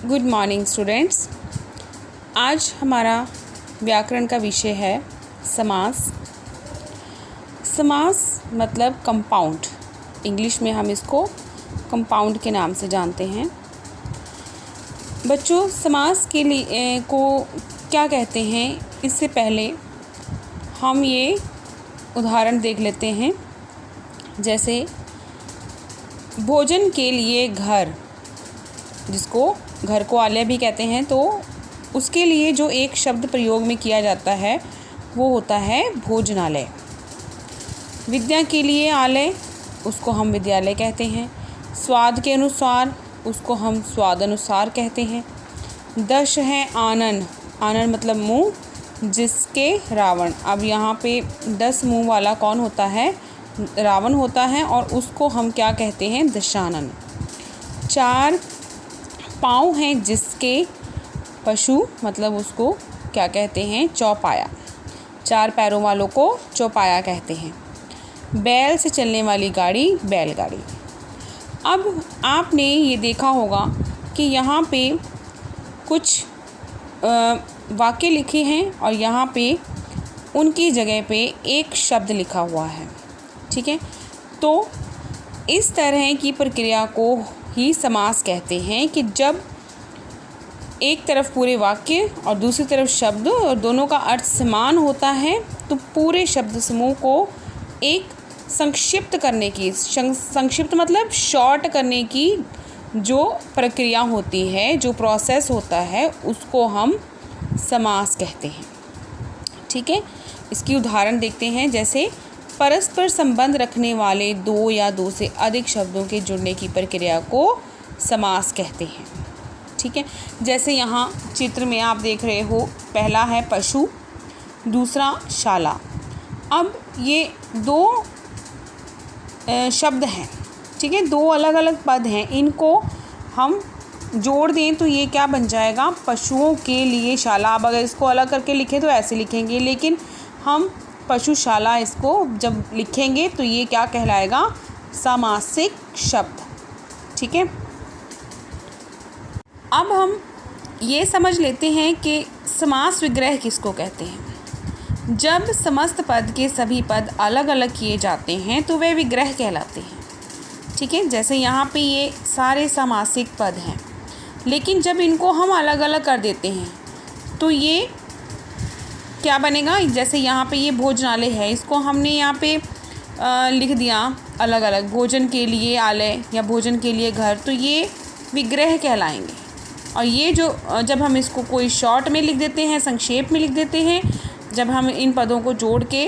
Good morning students. आज हमारा व्याकरण का विषय है समास। समास मतलब कंपाउंड, इंग्लिश में हम इसको कंपाउंड के नाम से जानते हैं। बच्चों, समास के लिए को क्या कहते हैं, इससे पहले हम ये उदाहरण देख लेते हैं। जैसे भोजन के लिए घर, जिसको घर को आलय भी कहते हैं, तो उसके लिए जो एक शब्द प्रयोग में किया जाता है वो होता है भोजनालय। विद्या के लिए आलय, उसको हम विद्यालय कहते हैं। स्वाद के अनुसार, उसको हम स्वाद अनुसार कहते हैं। दश है आनन, आनन मतलब मुँह, जिसके रावण। अब यहाँ पे 10 मुँह वाला कौन होता है? रावण होता है, और उसको हम क्या कहते हैं? दशानन। 4 पाँव हैं जिसके, पशु मतलब उसको क्या कहते हैं? चौपाया। 4 पैरों वालों को चौपाया कहते हैं। बैल से चलने वाली गाड़ी बैलगाड़ी। अब आपने ये देखा होगा कि यहाँ पे कुछ वाक्य लिखे हैं और यहाँ पे उनकी जगह पे एक शब्द लिखा हुआ है। ठीक है, तो इस तरह की प्रक्रिया को ही समास कहते हैं कि जब एक तरफ पूरे वाक्य और दूसरी तरफ शब्द और दोनों का अर्थ समान होता है, तो पूरे शब्द समूह को एक संक्षिप्त करने की, संक्षिप्त मतलब शॉर्ट करने की जो प्रक्रिया होती है, जो प्रोसेस होता है, उसको हम समास कहते हैं। ठीक है, इसकी उदाहरण देखते हैं। जैसे परस्पर संबंध रखने वाले 2 या 2 से अधिक शब्दों के जुड़ने की प्रक्रिया को समास कहते हैं। ठीक है, जैसे यहाँ चित्र में आप देख रहे हो, पहला है पशु, दूसरा शाला। अब ये 2 शब्द हैं, ठीक है, 2 अलग अलग पद हैं। इनको हम जोड़ दें तो ये क्या बन जाएगा? पशुओं के लिए शाला। अब अगर इसको अलग करके लिखें तो ऐसे लिखेंगे, लेकिन हम पशुशाला इसको जब लिखेंगे तो ये क्या कहलाएगा? सामासिक शब्द। ठीक है, अब हम ये समझ लेते हैं कि समास विग्रह किसको कहते हैं। जब समस्त पद के सभी पद अलग अलग किए जाते हैं तो वे विग्रह कहलाते हैं। ठीक है, जैसे यहाँ पे ये सारे समासिक पद हैं, लेकिन जब इनको हम अलग अलग कर देते हैं तो ये क्या बनेगा? जैसे यहाँ पे ये भोजनालय है, इसको हमने यहाँ पे लिख दिया अलग अलग, भोजन के लिए आलय या भोजन के लिए घर, तो ये विग्रह कहलाएंगे। और ये जो जब हम इसको कोई शॉर्ट में लिख देते हैं, संक्षेप में लिख देते हैं, जब हम इन पदों को जोड़ के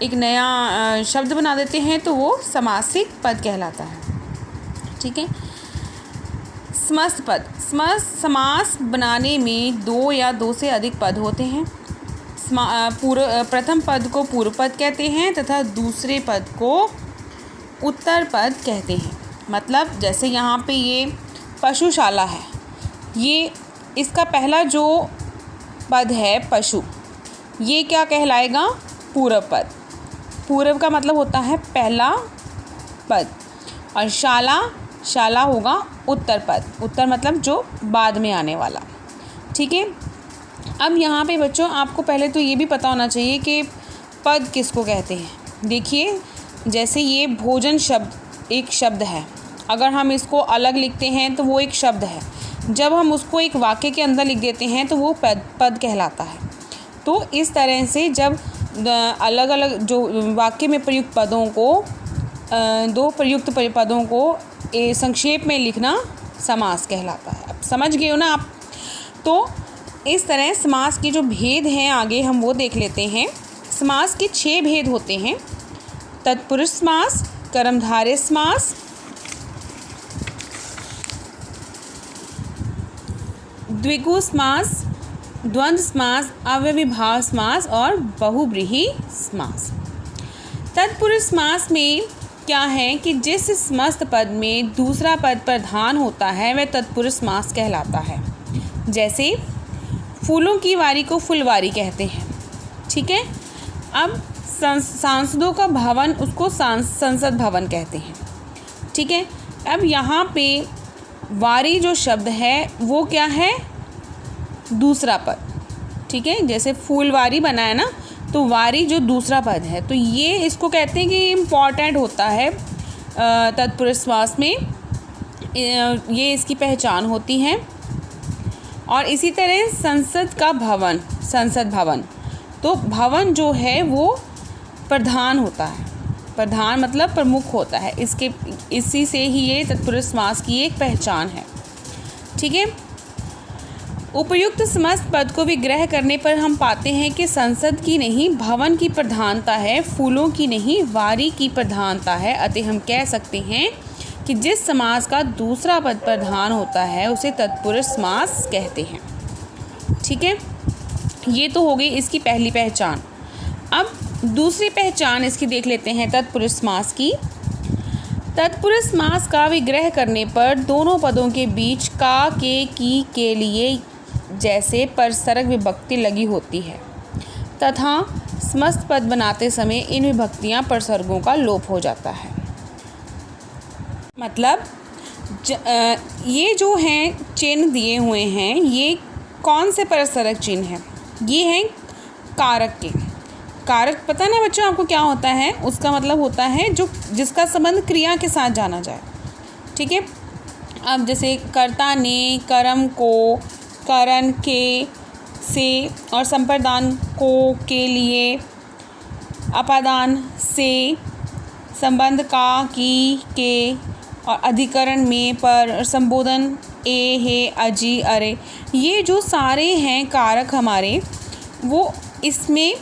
एक नया शब्द बना देते हैं, तो वो समासिक पद कहलाता है। ठीक है, समस्त पद, समास बनाने में 2 या 2 से अधिक पद होते हैं। प्रथम पद को पूर्व पद कहते हैं तथा दूसरे पद को उत्तर पद कहते हैं। मतलब जैसे यहाँ पे ये पशुशाला है, ये इसका पहला जो पद है पशु, ये क्या कहलाएगा? पूर्व पद। पूर्व का मतलब होता है पहला पद, और शाला होगा उत्तर पद। उत्तर मतलब जो बाद में आने वाला। ठीक है, अब यहाँ पे बच्चों आपको पहले तो ये भी पता होना चाहिए कि पद किसको कहते हैं। देखिए, जैसे ये भोजन शब्द एक शब्द है, अगर हम इसको अलग लिखते हैं तो वो एक शब्द है। जब हम उसको एक वाक्य के अंदर लिख देते हैं तो वो पद कहलाता है। तो इस तरह से जब अलग अलग जो वाक्य में प्रयुक्त पदों को, 2 प्रयुक्त पदों को संक्षेप में लिखना समास कहलाता है। अब समझ गए हो ना आप? तो इस तरह समास के जो भेद हैं आगे हम वो देख लेते हैं। समास के 6 भेद होते हैं। तत्पुरुष समास, कर्मधारय समास, द्विगु समास, द्वंद्व समास, अव्ययीभाव समास और बहुव्रीहि समास। तत्पुरुष समास में क्या है कि जिस समस्त पद में दूसरा पद प्रधान होता है वह तत्पुरुष समास कहलाता है। जैसे फूलों की वारी को फुलवारी कहते हैं। ठीक है, अब सांसदों का भवन, उसको संसद भवन कहते हैं। ठीक है, अब यहाँ पे वारी जो शब्द है वो क्या है, दूसरा पद, ठीक है। जैसे फूलवारी बना है ना, तो वारी जो दूसरा पद है, तो ये इसको कहते हैं कि इम्पॉर्टेंट होता है तत्पुरुष समास में, ये इसकी पहचान होती है। और इसी तरह संसद का भवन, संसद भवन, तो भवन जो है वो प्रधान होता है, प्रधान मतलब प्रमुख होता है, इसी से ही ये तत्पुरुष समास की एक पहचान है, ठीक है। उपयुक्त समस्त पद को विग्रह करने पर हम पाते हैं कि संसद की नहीं भवन की प्रधानता है, फूलों की नहीं वारी की प्रधानता है। अतः हम कह सकते हैं कि जिस समास का दूसरा पद प्रधान होता है उसे तत्पुरुष समास कहते हैं, ठीक है। ये तो हो गई इसकी पहली पहचान। अब दूसरी पहचान इसकी देख लेते हैं तत्पुरुष समास की। तत्पुरुष समास का विग्रह करने पर दोनों पदों के बीच का, के लिए जैसे परसरग विभक्ति लगी होती है तथा समस्त पद बनाते समय इन विभक्तियां परसर्गों का लोप हो जाता है। मतलब ये जो हैं चिन्ह दिए हुए हैं, ये कौन से परसरग चिन्ह हैं, ये हैं कारक के। कारक पता ना बच्चों आपको क्या होता है, उसका मतलब होता है जो जिसका संबंध क्रिया के साथ जाना जाए, ठीक है। अब जैसे कर्ता ने, कर्म को, करण के, से, और संप्रदान को, के लिए, अपादान से, संबंध का, की, के, और अधिकरण में, पर, संबोधन ए, हे, अजी, अरे, ये जो सारे हैं कारक हमारे, वो इसमें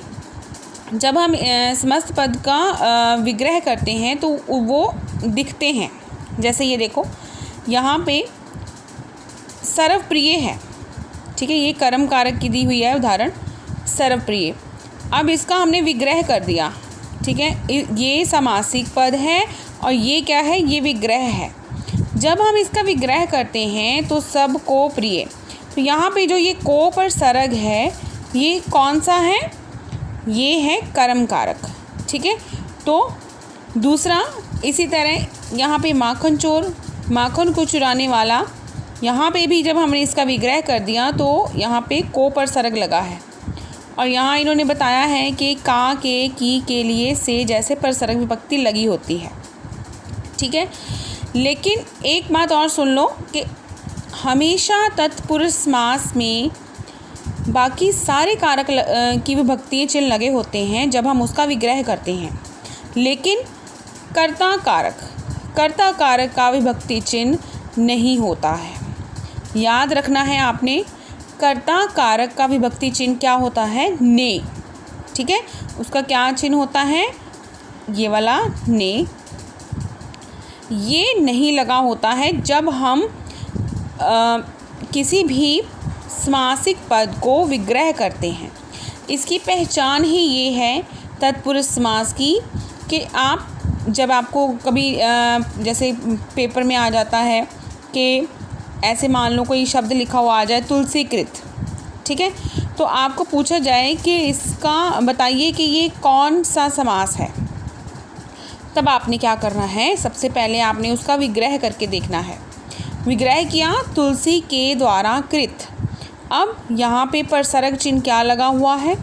जब हम समस्त पद का विग्रह करते हैं तो वो दिखते हैं। जैसे ये देखो, यहाँ पे सर्वप्रिय है, ठीक है, ये कर्म कारक की दी हुई है उदाहरण, सर्वप्रिय। अब इसका हमने विग्रह कर दिया, ठीक है, ये समासिक पद है और ये क्या है, ये विग्रह है। जब हम इसका विग्रह करते हैं तो सब को प्रिय, तो यहाँ पे जो ये को पर सरग है, ये कौन सा है, ये है कर्म कारक, ठीक है। तो दूसरा इसी तरह यहाँ पे माखन चोर, माखन को चुराने वाला, यहाँ पे भी जब हमने इसका विग्रह कर दिया तो यहाँ पे को पर सरग लगा है। और यहाँ इन्होंने बताया है कि का, के, की, के लिए, से जैसे पर सरग विभक्ति लगी होती है, ठीक है। लेकिन एक बात और सुन लो कि हमेशा तत्पुरुष समास में बाकी सारे कारक की विभक्ति चिन्ह लगे होते हैं जब हम उसका विग्रह करते हैं, लेकिन कर्ता कारक का विभक्ति चिन्ह नहीं होता है। याद रखना है आपने, कर्ता कारक का विभक्ति चिन्ह क्या होता है, ने, ठीक है। उसका क्या चिन्ह होता है, ये वाला ने, ये नहीं लगा होता है जब हम किसी भी समासिक पद को विग्रह करते हैं। इसकी पहचान ही ये है तत्पुरुष समास की कि आप जब आपको कभी जैसे पेपर में आ जाता है कि ऐसे मान लो कोई शब्द लिखा हुआ आ जाए तुलसीकृत, ठीक है, तो आपको पूछा जाए कि इसका बताइए कि ये कौन सा समास है, तब आपने क्या करना है, सबसे पहले आपने उसका विग्रह करके देखना है। विग्रह किया, तुलसी के द्वारा कृत। अब यहाँ पे परसरग चिन्ह क्या लगा हुआ है,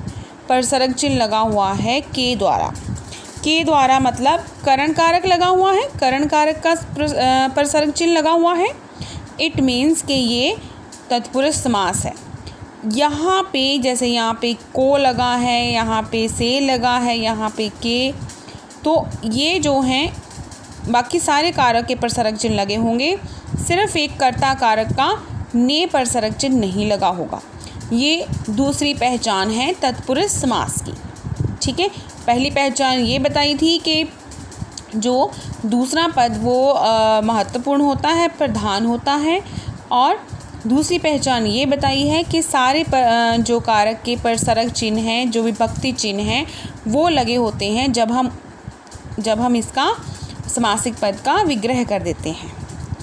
परसरग चिन्ह लगा हुआ है के द्वारा। के द्वारा मतलब करण कारक लगा हुआ है, करण कारक का परसरग चिन्ह लगा हुआ है। इट मीन्स कि ये तत्पुरुष समास है। यहाँ पे जैसे यहाँ पे को लगा है, यहाँ पे से लगा है, यहाँ पे के, तो ये जो हैं बाकी सारे कारक के परसरग चिन्ह लगे होंगे, सिर्फ एक कर्ता कारक का ने परसरग चिन्ह नहीं लगा होगा। ये दूसरी पहचान है तत्पुरुष समास की, ठीक है। पहली पहचान ये बताई थी कि जो दूसरा पद वो महत्वपूर्ण होता है, प्रधान होता है, और दूसरी पहचान ये बताई है कि सारे जो कारक के परसरग चिन्ह हैं, जो विभक्ति चिन्ह हैं, वो लगे होते हैं जब हम इसका समासिक पद का विग्रह कर देते हैं,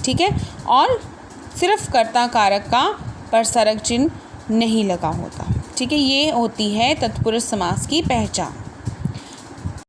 ठीक है। और सिर्फ कर्ता कारक का परसरग चिन्ह नहीं लगा होता, ठीक है। ये होती है तत्पुरुष समास की पहचान।